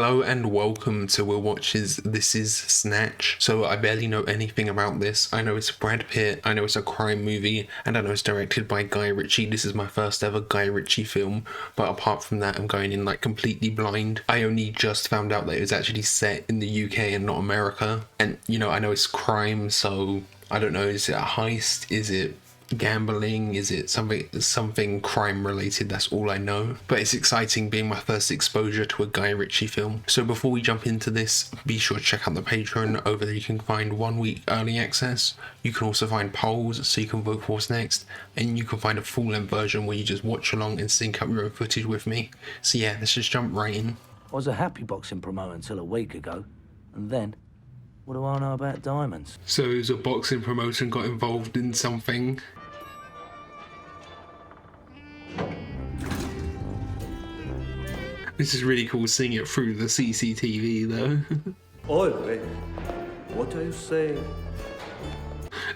Hello and welcome to Will Watch's This Is Snatch. So I barely know anything about this. I know it's Brad Pitt, I know it's a crime movie, and I know it's directed by Guy Ritchie. This is my first ever Guy Ritchie film, but apart from that I'm going in like completely blind. I only just found out that it was actually set in the UK and not America. And you know, I know it's crime, so I don't know, is it a heist? Is it gambling? Is it something crime related? That's all I know, but it's exciting being my first exposure to a Guy Ritchie film. So before we jump into this, be sure to check out the Patreon. Over there you can find 1 week early access. You can also find polls so you can vote for what's next, and you can find a full length version where you just watch along and sync up your own footage with me. So yeah, let's just jump right in. I was a happy boxing promoter until a week ago, and then what do I know about diamonds? So it was a boxing promotion got involved in something. This is really cool seeing it through the CCTV though. Oi, what are you saying?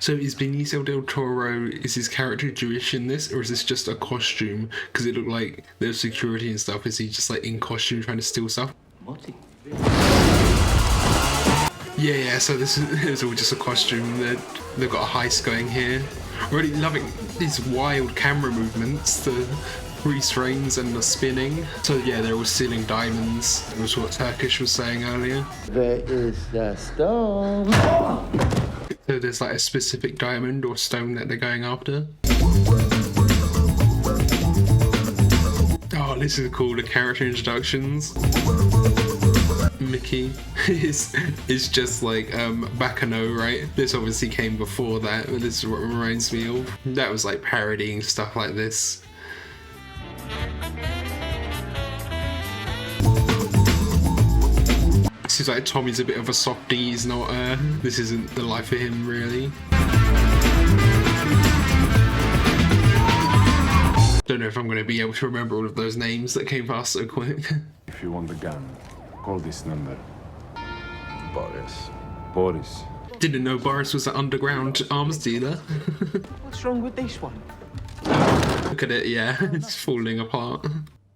So is Benicio del Toro, is his character Jewish in this, or is this just a costume? Because it looked like there's security and stuff. Is he just like in costume trying to steal stuff? Yeah, so this is all just a costume. They've got a heist going here. Really loving these wild camera movements, the freeze frames and the spinning. So yeah, they're all stealing diamonds. It was what Turkish was saying earlier. There is the stone. So there's like a specific diamond or stone that they're going after. Oh, this is cool, the character introductions. Mickey is just like Bacano, right? This obviously came before that, but this is what it reminds me of. That was like parodying stuff like this. Seems like Tommy's a bit of a softie. He's not, this isn't the life for him really. Don't know if I'm going to be able to remember all of those names that came past so quick. If you want the gun, call this number. Boris. Didn't know Boris was an underground arms dealer. What's wrong with this one? Look at it, yeah, it's falling apart.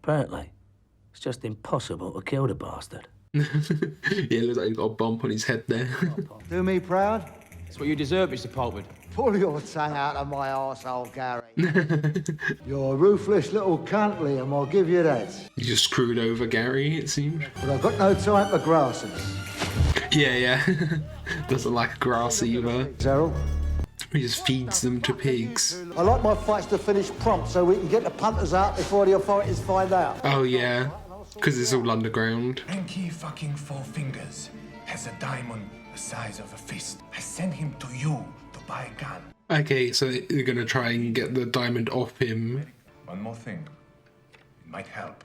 Apparently, it's just impossible to kill the bastard. Yeah, it looks like he's got a bump on his head there. Do me proud? It's what you deserve, Mr. Poltwood. Pull your tongue out of my arsehole, Gary. You're a ruthless little cunt, Liam, I'll give you that. You just screwed over Gary, it seems. But I've got no time for grasses. Yeah. Doesn't like grass either. Zerrell? He just feeds them to pigs. I like my fights to finish prompt so we can get the punters out before the authorities find out. Oh yeah, because it's all underground. Frankie fucking Four Fingers has a diamond the size of a fist. I sent him to you to buy a gun. Okay, so they're gonna try and get the diamond off him. One more thing. It might help.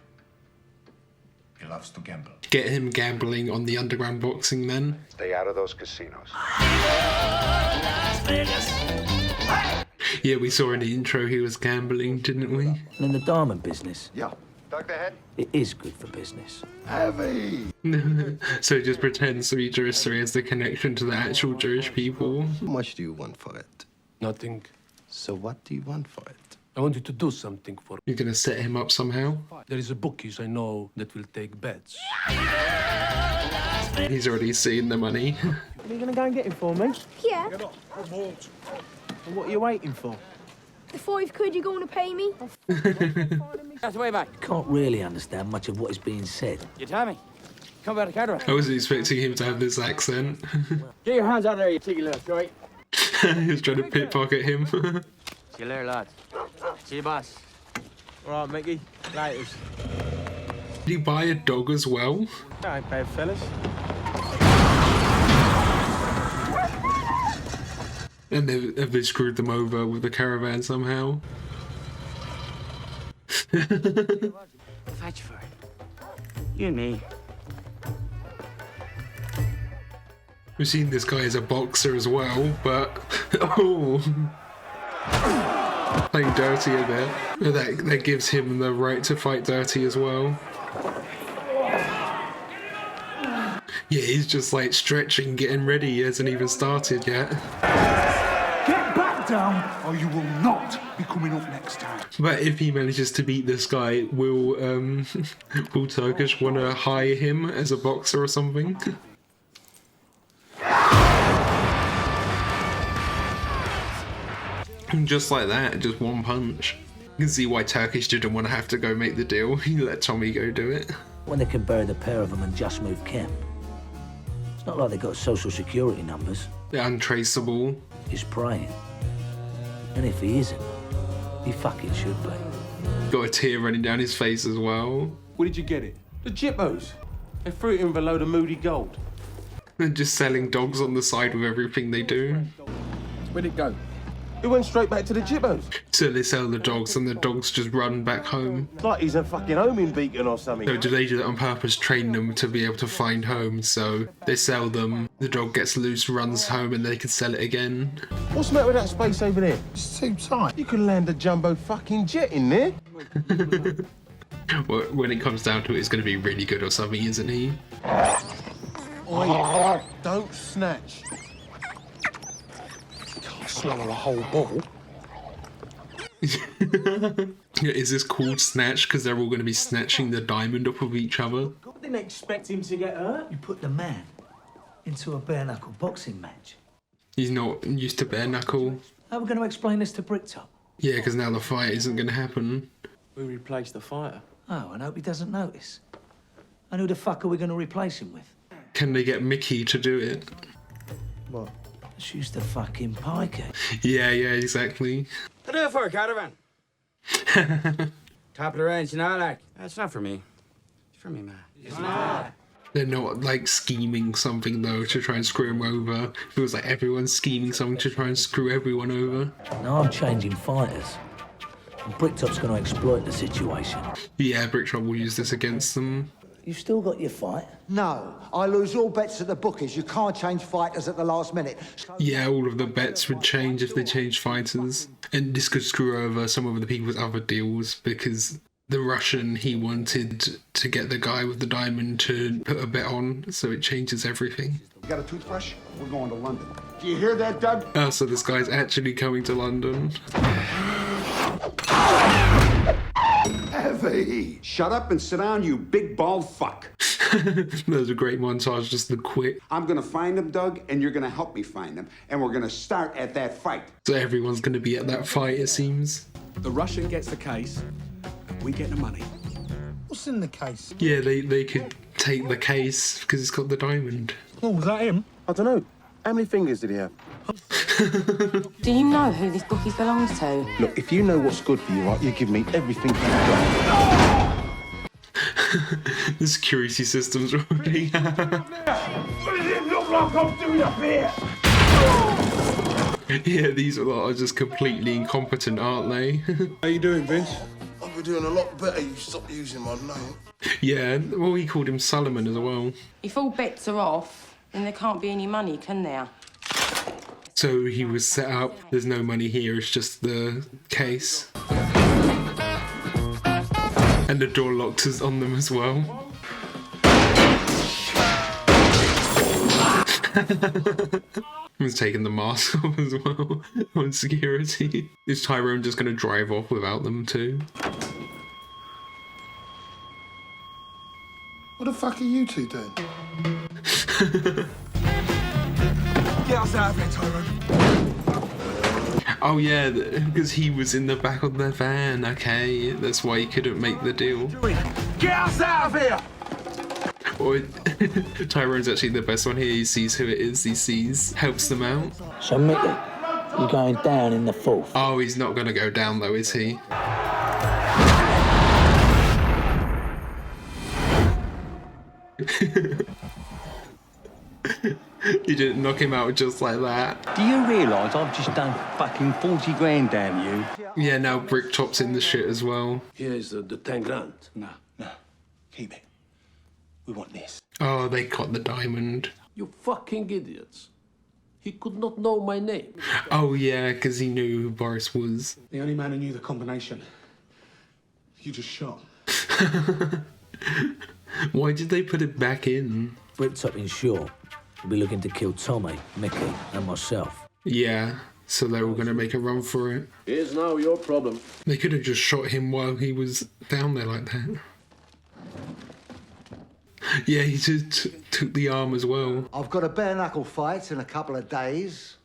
He loves to gamble. Get him gambling on the underground boxing then. Stay out of those casinos. Yeah, we saw in the intro he was gambling, didn't we? And in the diamond business, Yeah. Duck the head. it is good for business. Heavy. So he just pretends to be Jewish so he has the connection to the actual Jewish people. How much do you want for it? Nothing. So what do you want for it? I want you to do something for me. You're gonna set him up somehow? There is a bookies I know that will take bets. He's already seen the money. Are you going to go and get him for me? Yeah, And what are you waiting for? the 5 quid you're going to pay me. That's the way back. Can't really understand much of what is being said. You tell me. Come about the cataract. I wasn't expecting him to have this accent. Get your hands out there, you cheeky little right? He was trying to pickpocket him. See you later, lads. See you, boss. All right, Mickey. Laters. Did he buy a dog as well? I ain't bad, fellas. And have they screwed them over with the caravan somehow? Fetch for it. You and me. We've seen this guy as a boxer as well, but oh, playing dirty a bit. But that gives him the right to fight dirty as well. Yeah, he's just like stretching, getting ready. He hasn't even started yet. Get back down, or you will not be coming up next time. But if he manages to beat this guy, will Turkish want to hire him as a boxer or something? Just like that, just one punch. You can see why Turkish didn't want to have to go make the deal. He let Tommy go do it. When they can bury the pair of them and just move camp. It's not like they got social security numbers. They're untraceable. He's praying. And if he isn't, he fucking should be. Got a tear running down his face as well. Where did you get it? The Jippos. They threw it in with a load of moody gold. They're just selling dogs on the side with everything they do. Where'd it go? It went straight back to the Jippos. So they sell the dogs and the dogs just run back home. It's like he's a fucking homing beacon or something. So do they do that on purpose, train them to be able to find home? So they sell them, the dog gets loose, runs home, and they can sell it again. What's the matter with that space over there? It's too tight. You can land a jumbo fucking jet in there. Well, when it comes down to it, it's going to be really good or something, isn't he? Oi, don't snatch. Swallow a whole ball. Is this called Snatch because they're all going to be snatching the diamond off of each other? I didn't expect him to get hurt. You put the man into a bare-knuckle boxing match. He's not used to bare knuckle. How are we going to explain this to Bricktop? Yeah, because now the fight isn't going to happen. We replaced the fighter. Oh, I hope he doesn't notice. And who the fuck are we going to replace him with? Can they get Mickey to do it? What? She's the fucking piker. Yeah, exactly. What do it for, caravan? Top of the range, you know, like. That's not for me. It's for me, man. It's not. They're not like scheming something though to try and screw him over. It feels like everyone's scheming something to try and screw everyone over. Now I'm changing fighters. And Bricktop's going to exploit the situation. Yeah, Bricktop will use this against them. You still got your fight? No, I lose all bets at the bookies. You can't change fighters at the last minute. Yeah, all of the bets would change if they changed fighters. And this could screw over some of the people's other deals because the Russian, he wanted to get the guy with the diamond to put a bet on, so it changes everything. You got a toothbrush? We're going to London. Do you hear that, Doug? Oh, so this guy's actually coming to London. Heavy! Shut up and sit down, you big bald fuck. There's a great montage, just the quit. I'm gonna find him, Doug, and you're gonna help me find him. And we're gonna start at that fight. So everyone's going to be at that fight, it seems. The Russian gets the case, and we get the money. What's in the case? Yeah, they could take the case because it's got the diamond. Oh, was that him? I don't know. How many fingers did he have? Do you know who this bookie belongs to? Look, if you know what's good for you, right, you give me everything you've got. The security system's already. What does it look like I'm doing up here? Yeah, these lot are just completely incompetent, aren't they? How you doing, Vince? I'll be doing a lot better. You stop using my name. Yeah, well, he called him Solomon as well. If all bets are off, then there can't be any money, can there? So he was set up. There's no money here. It's just the case. And the door locked is on them as well. He's taking the mask off as well on security. Is Tyrone just going to drive off without them too? What the fuck are you two doing? Get us out of here, Tyrone. Oh yeah, because he was in the back of the van. Okay, that's why he couldn't make the deal. Get us out of here! Or Tyrone's actually the best one here. He sees who it is. He sees, helps them out. So, Mickey, you're going down in the fourth. Oh, he's not going to go down though, is he? You didn't knock him out just like that. Do you realise I've just done fucking 40 grand down you? Yeah, now Bricktop's in the shit as well. Here's the 10 grand. No. Keep it. We want this. Oh, they got the diamond. You fucking idiots. He could not know my name. Oh yeah, because he knew who Boris was. The only man who knew the combination. You just shot. Why did they put it back in? Bricktop in short will be looking to kill Tommy, Mickey, and myself. Yeah, So they were going to make a run for it. Here's now your problem. They could have just shot him while he was down there like that. Yeah, he just took the arm as well. I've got a bare-knuckle fight in a couple of days.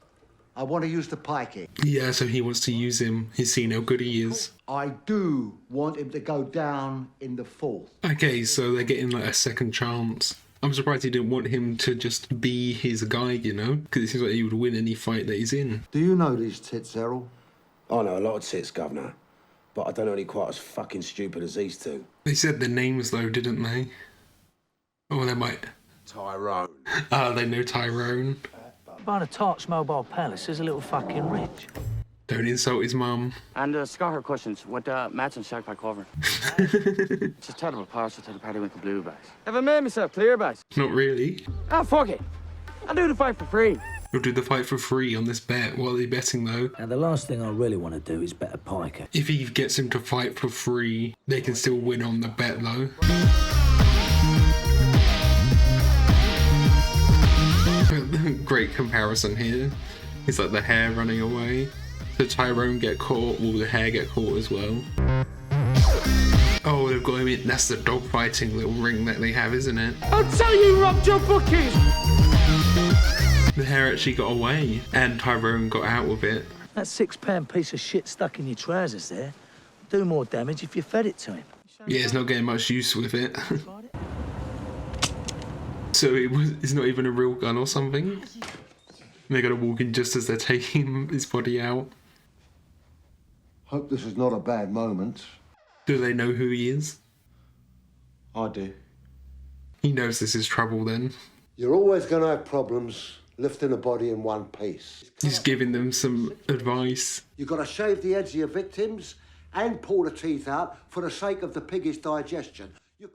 I want to use the pikey. Yeah, so he wants to use him. He's seen how good he is. I do want him to go down in the fourth. Okay, so they're getting like a second chance. I'm surprised he didn't want him to just be his guy, you know? Because it seems like he would win any fight that he's in. Do you know these tits, Errol? I know a lot of tits, Governor. But I don't know any quite as fucking stupid as these two. They said their names though, didn't they? Oh, they might. Tyrone. Ah, they know Tyrone. Behind a Tart's Mobile Palace is a little fucking rich. Don't insult his mum. And Scott her cushions with mats and shack by cover. It's a terrible parcel to the Periwinkle Blue bags. Have I made myself clear, bags? Not really. Ah, fuck it. I'll do the fight for free. You'll do the fight for free on this bet. What are they betting though? And the last thing I really want to do is bet a piker. If he gets him to fight for free, they can still win on the bet though. Great comparison here. It's like the hair running away. The Tyrone get caught, will the hair get caught as well? Oh, they've got him in. That's the dog fighting little ring that they have, isn't it? I'll tell you, robbed your bookies! The hair actually got away, and Tyrone got out with it. That £6 piece of shit stuck in your trousers there would do more damage if you fed it to him. Yeah, it's not getting much use with it. So it's not even a real gun or something? They're gonna walk in just as they're taking his body out. Hope this is not a bad moment. Do they know who he is? I do. He knows this is trouble then. You're always going to have problems lifting a body in one piece. He's giving them some advice. You've got to shave the heads of your victims and pull the teeth out for the sake of the piggish digestion. You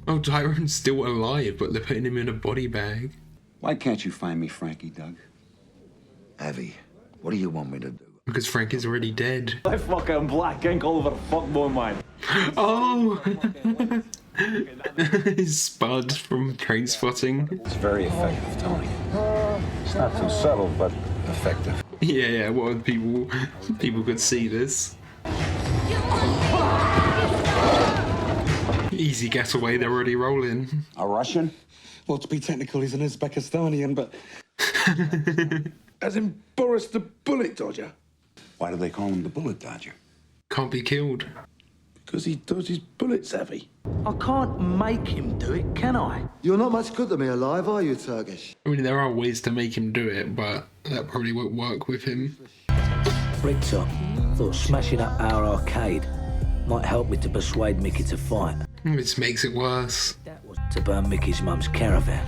Oh, Tyrone's still alive, but they're putting him in a body bag. Why can't you find me Frankie, Doug? Avi, what do you want me to do? Because Frankie's already dead. I fucking black ink all over the fuckboy mine. Oh! He's Spud from Trainspotting. It's very effective, Tony. It's not too subtle, but effective. Yeah, what people could see this. Easy getaway, they're already rolling. A Russian? Well, to be technical, he's an Uzbekistanian, but... As in Boris the Bullet Dodger. Why do they call him the Bullet Dodger? Can't be killed. Because he dodges bullets, Avi. I can't make him do it, can I? You're not much good to me alive, are you, Turkish? I mean, there are ways to make him do it, but that probably won't work with him. Bricktop, thought smashing up our arcade might help me to persuade Mickey to fight. This makes it worse. That was to burn Mickey's mum's caravan.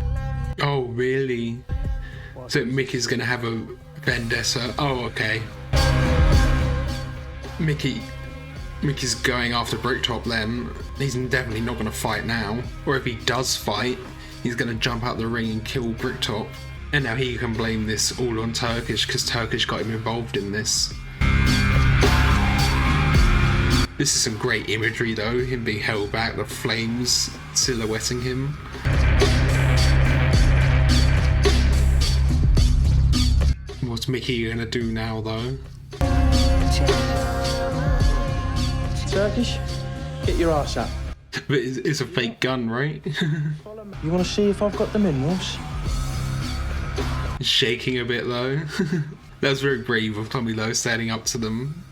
Oh, really? So Mickey's gonna have a vendetta. Oh, okay. Mickey's going after Bricktop then. He's definitely not gonna fight now. Or if he does fight, he's gonna jump out the ring and kill Bricktop. And now he can blame this all on Turkish, because Turkish got him involved in this. This is some great imagery though, him being held back, the flames silhouetting him. What's Mickey gonna do now though? Turkish, get your ass up. But it's a fake gun, right? You want to see if I've got the minerals? Shaking a bit though. That was very brave of Tommy Lowe standing up to them.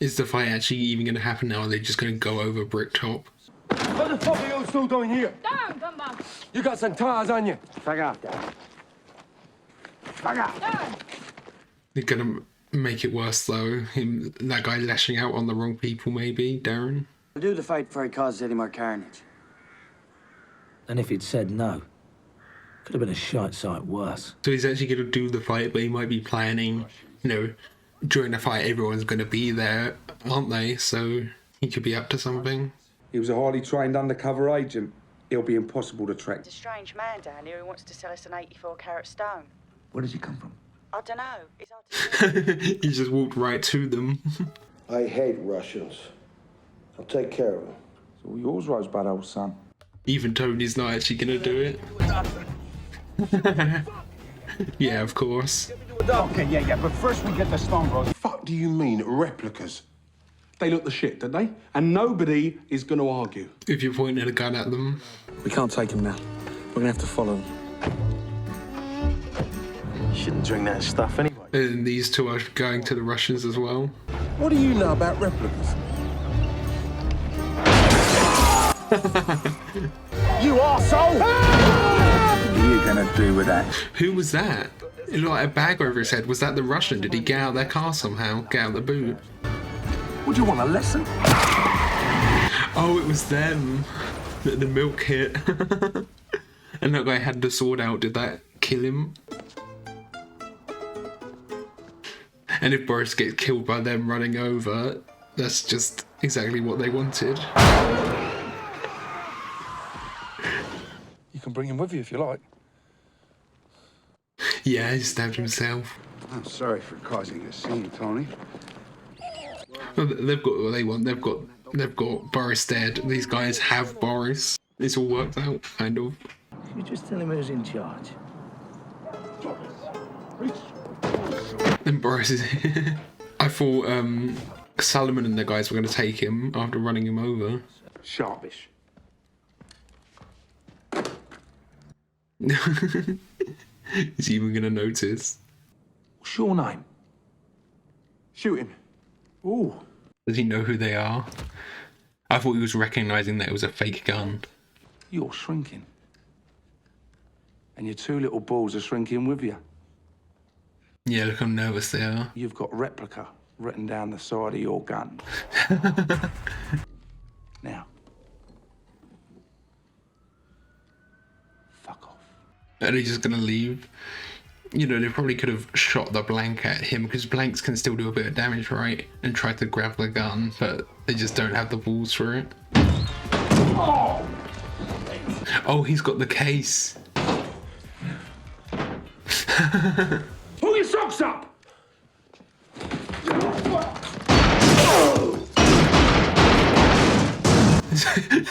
Is the fight actually even going to happen now? Or are they just going to go over Bricktop? What the fuck are you still doing here? Down, come on. You got some tires on you. Fuck off, Dad. Fuck off. They're going to make it worse though. That guy lashing out on the wrong people maybe, Darren. I'll do the fight before he causes any more carnage. And if he'd said no, could have been a shite sight worse. So he's actually going to do the fight, but he might be planning, you know, during the fight everyone's going to be there, aren't they? So he could be up to something. He was a highly trained undercover agent. He'll be impossible to track. There's a strange man down here who wants to sell us an 84-carat stone. Where does he come from? I don't know. It's hard to say. He just walked right to them. I hate Russians. I'll take care of them. It's all yours, Rosebud, old son. Even Tony's not actually gonna do it. Yeah, of course. Okay, yeah, but first we get the Stone Bros. Fuck do you mean, replicas? They look the shit, don't they? And nobody is gonna argue. If you're pointing a gun at them. We can't take him now. We're gonna have to follow him. You shouldn't drink that stuff anyway. And these two are going to the Russians as well. What do you know about replicas? You arsehole! What are you gonna do with that? Who was that? It looked like a bag over his head. Was that the Russian? Did he get out of their car somehow? Get out the boot? Would you want a lesson? Oh, it was them. The milk hit. And that guy had the sword out. Did that kill him? And if Boris gets killed by them running over, that's just exactly what they wanted. You can bring him with you if you like. Yeah, he stabbed himself. I'm sorry for causing a scene, Tony. Well, they've got what they want. They've got Boris dead. These guys have Boris. It's all worked out, kind of. You just tell him who's in charge. And Boris is... I thought Solomon and the guys were going to take him after running him over. Sharpish. Is he even going to notice? What's your name? Shoot him. Ooh. Does he know who they are? I thought he was recognising that it was a fake gun. You're shrinking. And your two little balls are shrinking with you. Yeah, look how nervous they are. You've got replica written down the side of your gun. Now. Fuck off. Are they just going to leave? You know, they probably could have shot the blank at him, because blanks can still do a bit of damage, right? And try to grab the gun, but they just don't have the balls for it. Oh, he's got the case. Pull your socks up!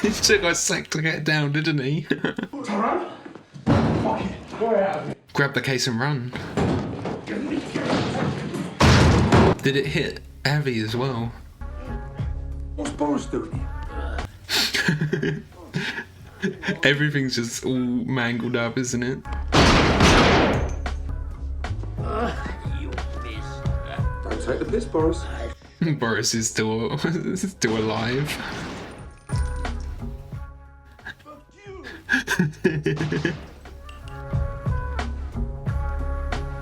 He took a sec to get down, didn't he? Grab the case and run. Did it hit Avi as well? What's Boris doing here? Everything's just all mangled up, isn't it? Don't take the piss, Boris. Boris is still alive.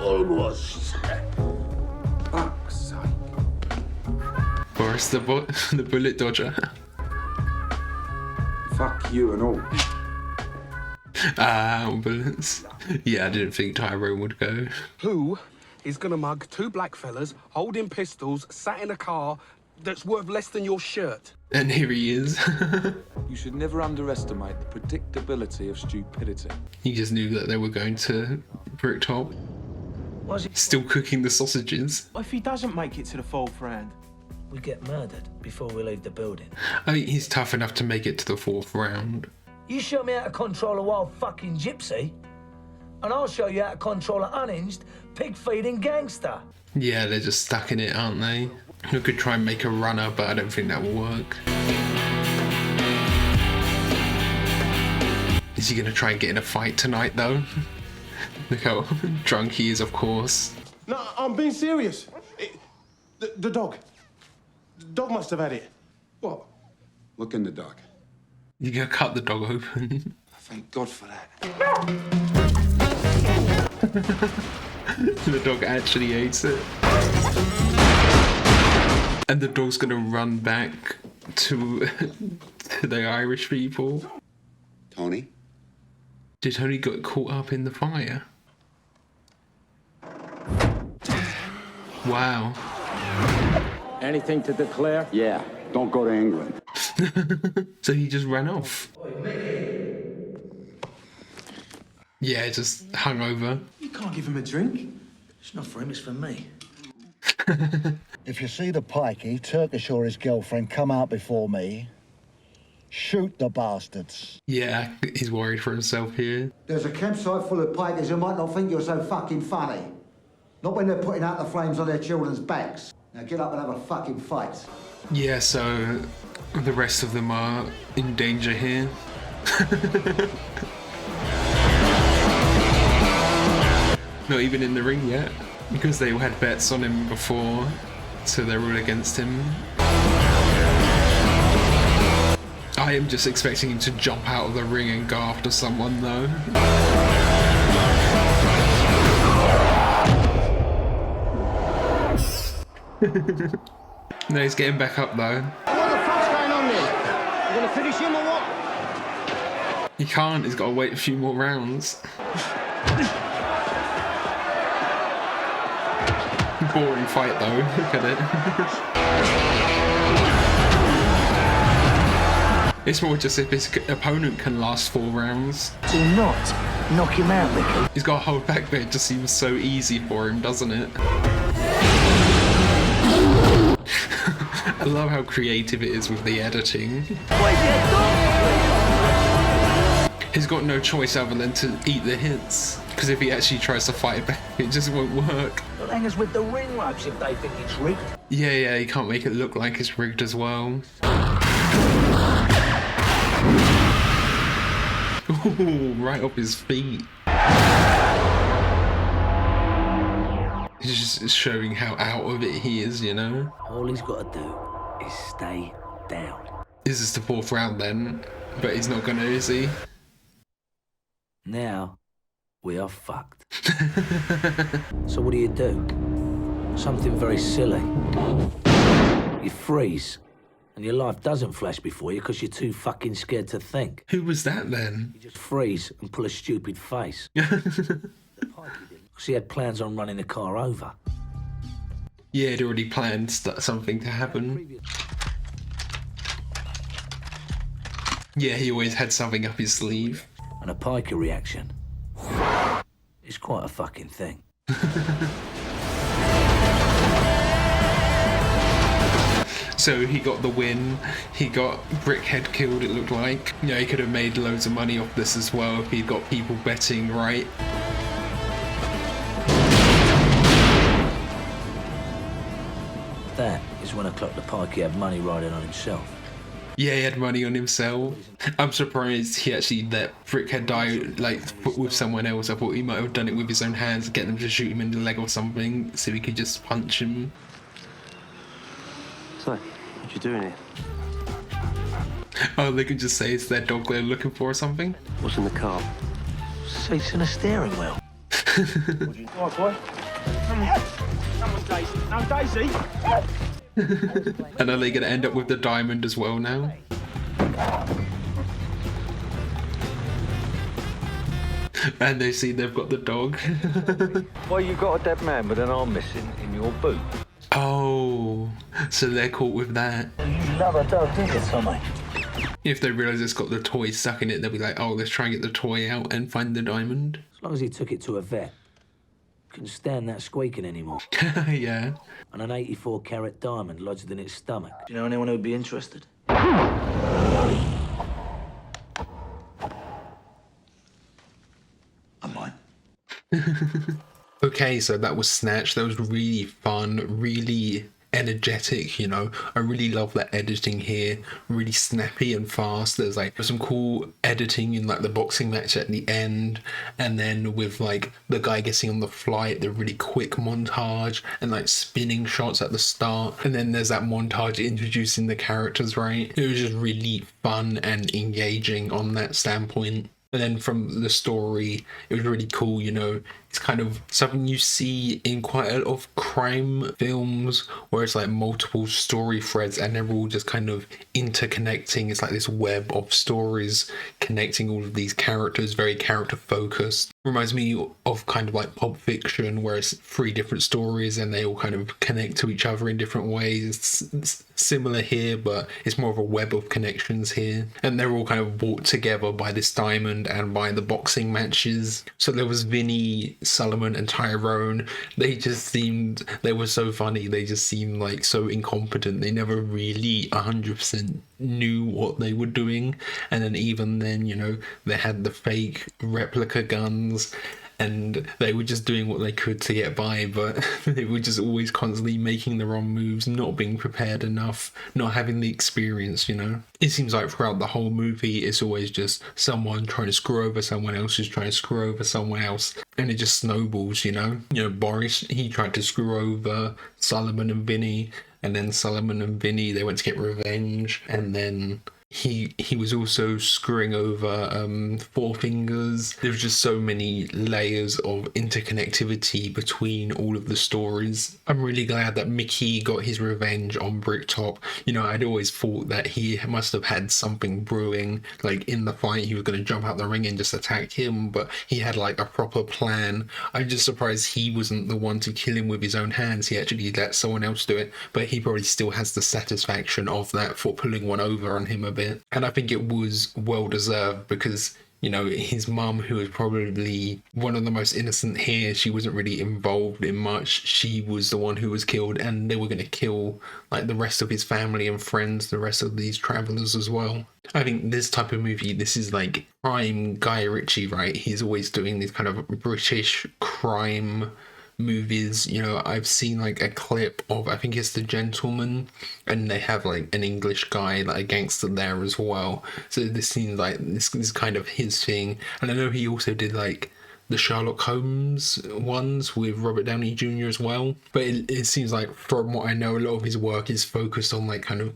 Almost. Fuck's sake. Boris the bullet dodger. Fuck you and all. Bullets. Yeah, I didn't think Tyrone would go. Who is gonna mug two black fellas holding pistols, sat in a car that's worth less than your shirt? And here he is. You should never underestimate the predictability of stupidity. He just knew that they were going to Bricktop. Still cooking the sausages. If he doesn't make it to the fourth round, we get murdered before we leave the building. I mean, he's tough enough to make it to the fourth round. You show me how to control a wild fucking gypsy, and I'll show you how to control an unhinged, pig-feeding gangster. Yeah, they're just stuck in it, aren't they? We could try and make a runner, but I don't think that will work. Is he gonna try and get in a fight tonight, though? Look how drunk he is, of course. No, I'm being serious. The dog. The dog must have had it. What? Look in the dog. You gotta cut the dog open. Thank God for that. The dog actually ate it. And the dog's gonna run back to the Irish people. Tony? Did Tony get caught up in the fire? Wow. Anything to declare? Yeah. Don't go to England. So he just ran off. Yeah, just hung over. You can't give him a drink. It's not for him, it's for me. If you see the pikey, Turkish or his girlfriend, come out before me. Shoot the bastards. Yeah, he's worried for himself here. There's a campsite full of pikers who might not think you're so fucking funny. Not when they're putting out the flames on their children's backs. Now get up and have a fucking fight. Yeah, so the rest of them are in danger here. Not even in the ring yet, because they had bets on him before, so they're all against him. I am just expecting him to jump out of the ring and go after someone though. No, he's getting back up though. What the fuck's going on there? You gonna finish him or what? He can't, he's got to wait a few more rounds. Boring fight though, look at it. It's more just if his opponent can last 4 rounds. Do not knock him out, Mickey. He's got to hold back, but it just seems so easy for him, doesn't it? I love how creative it is with the editing. He's got no choice other than to eat the hits, because if he actually tries to fight back, it just won't work. They'll hang us with the ring ropes if they think it's rigged. Yeah, he can't make it look like it's rigged as well. Ooh, right up his feet. He's just showing how out of it he is, you know? All he's got to do is stay down. This is the 4th round then, but he's not gonna, is he? Now, we are fucked. So what do? Something very silly. You freeze, and your life doesn't flash before you because you're too fucking scared to think. Who was that then? You just freeze and pull a stupid face. Because he had plans on running the car over. Yeah, he'd already planned something to happen. Yeah, he always had something up his sleeve. And a piker reaction. It's quite a fucking thing. So he got the win, he got Brickhead killed, it looked like. Yeah, he could have made loads of money off this as well if he'd got people betting right. That is when I clocked the pike he had money riding on himself. Yeah, he had money on himself. I'm surprised he actually let Brickhead die like with someone else. I thought he might have done it with his own hands, get them to shoot him in the leg or something, so he could just punch him. So, what you doing here? Oh, they could just say it's their dog they're looking for or something? What's in the car? Seats and a steering wheel. What do you want, boy? Come on, Daisy. No, Daisy! And are they going to end up with the diamond as well now? And they see they've got the dog. Well, you got a dead man with an arm missing in your boot. Oh, so they're caught with that. You love a dog, didn't you, Tommy? If they realise it's got the toy stuck in it, they'll be like, oh, let's try and get the toy out and find the diamond. As long as he took it to a vet. Couldn't stand that squeaking anymore. Yeah. And an 84-carat diamond lodged in its stomach. Do you know anyone who'd be interested? I might. Okay, so that was Snatch. That was really fun, really energetic, you know. I really love the editing here, really snappy and fast. There's like some cool editing in like the boxing match at the end, and then with like the guy getting on the flight, the really quick montage and like spinning shots at the start, and then there's that montage introducing the characters, right? It was just really fun and engaging on that standpoint. And then from the story, it was really cool, you know. It's kind of something you see in quite a lot of crime films where it's like multiple story threads and they're all just kind of interconnecting. It's like this web of stories connecting all of these characters, very character focused. Reminds me of kind of like Pulp Fiction, where it's 3 different stories and they all kind of connect to each other in different ways. It's similar here, but it's more of a web of connections here. And they're all kind of brought together by this diamond and by the boxing matches. So there was Vinny Solomon and Tyrone, they were so funny. They just seemed like so incompetent. They never really 100% knew what they were doing. And then even then, you know, they had the fake replica guns, and they were just doing what they could to get by, but they were just always constantly making the wrong moves, not being prepared enough, not having the experience, you know? It seems like throughout the whole movie, it's always just someone trying to screw over someone else who's trying to screw over someone else, and it just snowballs, you know? You know, Boris, he tried to screw over Solomon and Vinny, and then Solomon and Vinny, they went to get revenge, and then he was also screwing over Four Fingers. There's just so many layers of interconnectivity between all of the stories. I'm really glad that Mickey got his revenge on Bricktop. You know, I'd always thought that he must have had something brewing, like in the fight he was going to jump out the ring and just attack him, but he had like a proper plan. I'm just surprised he wasn't the one to kill him with his own hands. He actually let someone else do it, but he probably still has the satisfaction of that for pulling one over on him a bit. And I think it was well deserved because, you know, his mum, who was probably one of the most innocent here, she wasn't really involved in much. She was the one who was killed, and they were going to kill like the rest of his family and friends, the rest of these travelers as well. I think this type of movie, this is like prime Guy Ritchie, right? He's always doing these kind of British crime movies. You know, I've seen like a clip of, I think it's The Gentleman, and they have like an English guy, like a gangster there as well. So this seems like this is kind of his thing. And I know he also did like the Sherlock Holmes ones with Robert Downey Jr. as well. But it seems like, from what I know, a lot of his work is focused on like kind of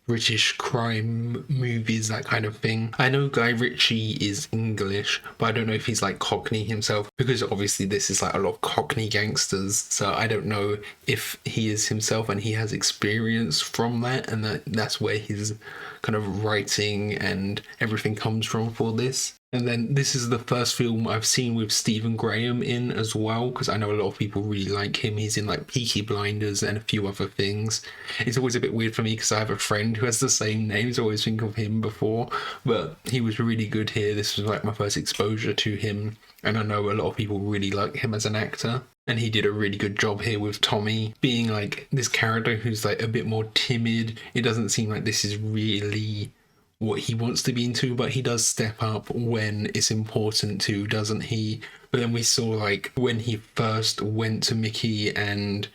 British crime movies, that kind of thing. I know Guy Ritchie is English, but I don't know if he's like Cockney himself, because obviously this is like a lot of Cockney gangsters, so I don't know if he is himself and he has experience from that, and that's where his kind of writing and everything comes from for this. And then this is the first film I've seen with Stephen Graham in as well, because I know a lot of people really like him. He's in like Peaky Blinders and a few other things. It's always a bit weird for me because I have a friend who has the same name, so I always think of him before, but he was really good here. This was like my first exposure to him, and I know a lot of people really like him as an actor. And he did a really good job here with Tommy being like this character who's like a bit more timid. It doesn't seem like this is really what he wants to be into, but he does step up when it's important to, doesn't he? But then we saw like when he first went to Mickey and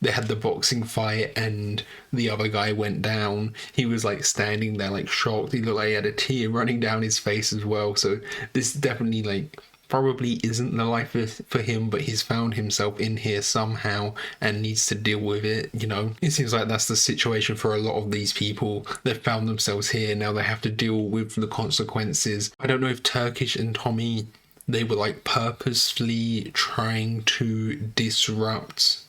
they had the boxing fight and the other guy went down, he was like standing there like shocked. He looked like he had a tear running down his face as well. So this definitely like probably isn't the life for him, but he's found himself in here somehow and needs to deal with it, you know. It seems like that's the situation for a lot of these people. They've found themselves here, now they have to deal with the consequences. I don't know if Turkish and Tommy, they were like purposefully trying to disrupt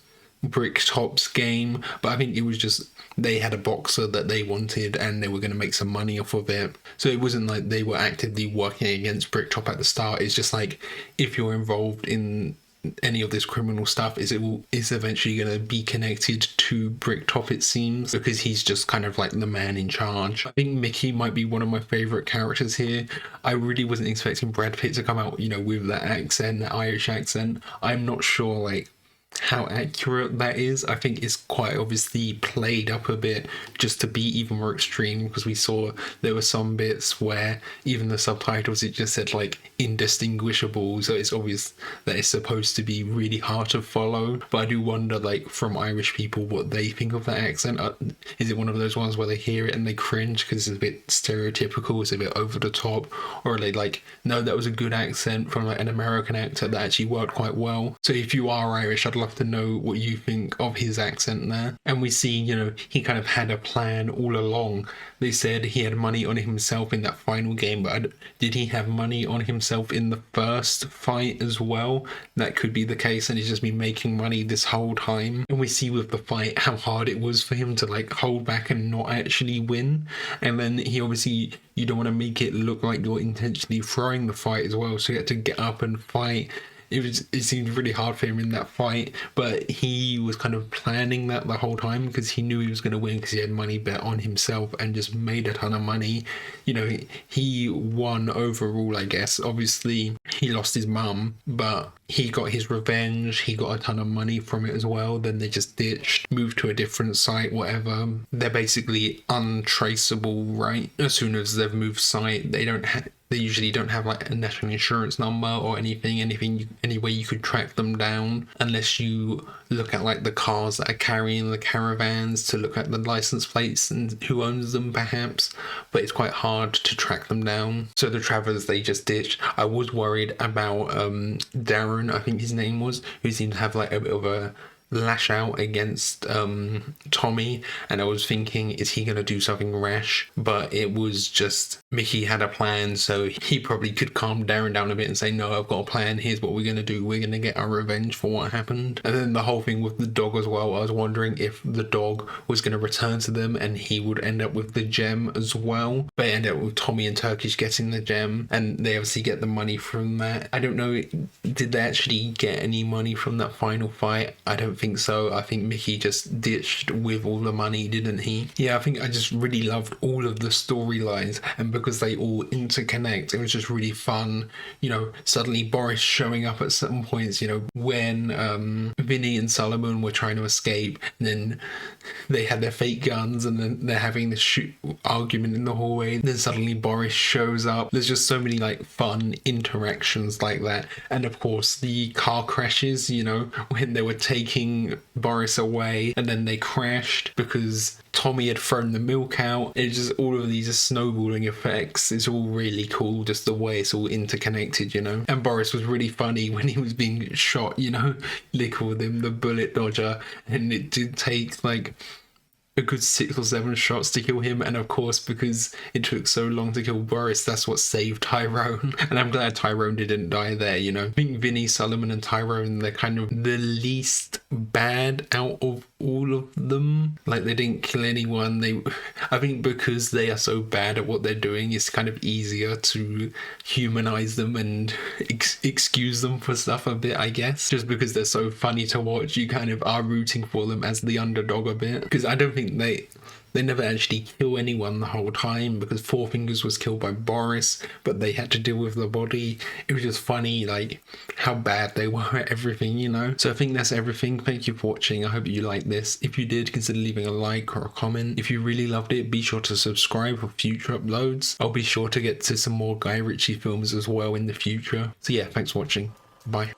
Bricktop's game, but I think it was just they had a boxer that they wanted and they were going to make some money off of it. So it wasn't like they were actively working against Bricktop at the start. It's just like, if you're involved in any of this criminal stuff, is eventually going to be connected to Bricktop, it seems, because he's just kind of like the man in charge. I think Mickey might be one of my favorite characters here. I really wasn't expecting Brad Pitt to come out, you know, with that accent, that Irish accent. I'm not sure like how accurate that is. I think it's quite obviously played up a bit just to be even more extreme, because we saw there were some bits where even the subtitles, it just said like indistinguishable, so it's obvious that it's supposed to be really hard to follow. But I do wonder, like, from Irish people, what they think of that accent. Is it one of those ones where they hear it and they cringe because it's a bit stereotypical, it's a bit over the top, or are they like, no, that was a good accent from like an American actor that actually worked quite well? So if you are Irish, I'd love to know what you think of his accent there. And we see, you know, he kind of had a plan all along. They said he had money on himself in that final game, but did he have money on himself in the first fight as well? That could be the case, and he's just been making money this whole time. And we see with the fight how hard it was for him to like hold back and not actually win. And then he obviously, you don't want to make it look like you're intentionally throwing the fight as well, so he had to get up and fight. It seemed really hard for him in that fight, but he was kind of planning that the whole time because he knew he was going to win because he had money bet on himself and just made a ton of money. You know, he won overall, I guess. Obviously, he lost his mum, but he got his revenge, he got a ton of money from it as well, then they just ditched, moved to a different site, whatever. They're basically untraceable, right? As soon as they've moved site, they usually don't have like a national insurance number or anything, any way you could track them down, unless you look at like the cars that are carrying the caravans to look at the license plates and who owns them perhaps, but it's quite hard to track them down. So the travelers, they just ditched. I was worried about Darren, I think his name was, who seemed to have like a bit of a lash out against Tommy, and I was thinking, is he gonna do something rash? But it was just Mickey had a plan, so he probably could calm Darren down a bit and say, no, I've got a plan, here's what we're gonna do, we're gonna get our revenge for what happened. And then the whole thing with the dog as well, I was wondering if the dog was gonna return to them and he would end up with the gem as well, but it ended up with Tommy and Turkish getting the gem, and they obviously get the money from that. I don't know, did they actually get any money from that final fight? I don't think so. I think Mickey just ditched with all the money, didn't he? Yeah, I think I just really loved all of the storylines, and because they all interconnect, it was just really fun. You know, suddenly Boris showing up at certain points, you know, when Vinny and Solomon were trying to escape, and then they had their fake guns, and then they're having this argument in the hallway, then suddenly Boris shows up. There's just so many like fun interactions like that. And of course the car crashes, you know, when they were taking Boris away and then they crashed because Tommy had thrown the milk out. It's just all of these snowballing effects. It's all really cool, just the way it's all interconnected, you know. And Boris was really funny when he was being shot, you know. They called him the bullet dodger, and it did take like a good 6 or 7 shots to kill him, and of course because it took so long to kill Boris, that's what saved Tyrone. And I'm glad Tyrone didn't die there, you know. I think Vinny, Solomon and Tyrone, they're kind of the least bad out of all of them. Like, they didn't kill anyone. I think because they are so bad at what they're doing, it's kind of easier to humanize them and excuse them for stuff a bit, I guess. Just because they're so funny to watch, you kind of are rooting for them as the underdog a bit. Because I don't think they never actually kill anyone the whole time, because Four Fingers was killed by Boris, but they had to deal with the body. It was just funny, like, how bad they were at everything, you know? So I think that's everything. Thank you for watching. I hope you liked this. If you did, consider leaving a like or a comment. If you really loved it, be sure to subscribe for future uploads. I'll be sure to get to some more Guy Ritchie films as well in the future. So yeah, thanks for watching. Bye.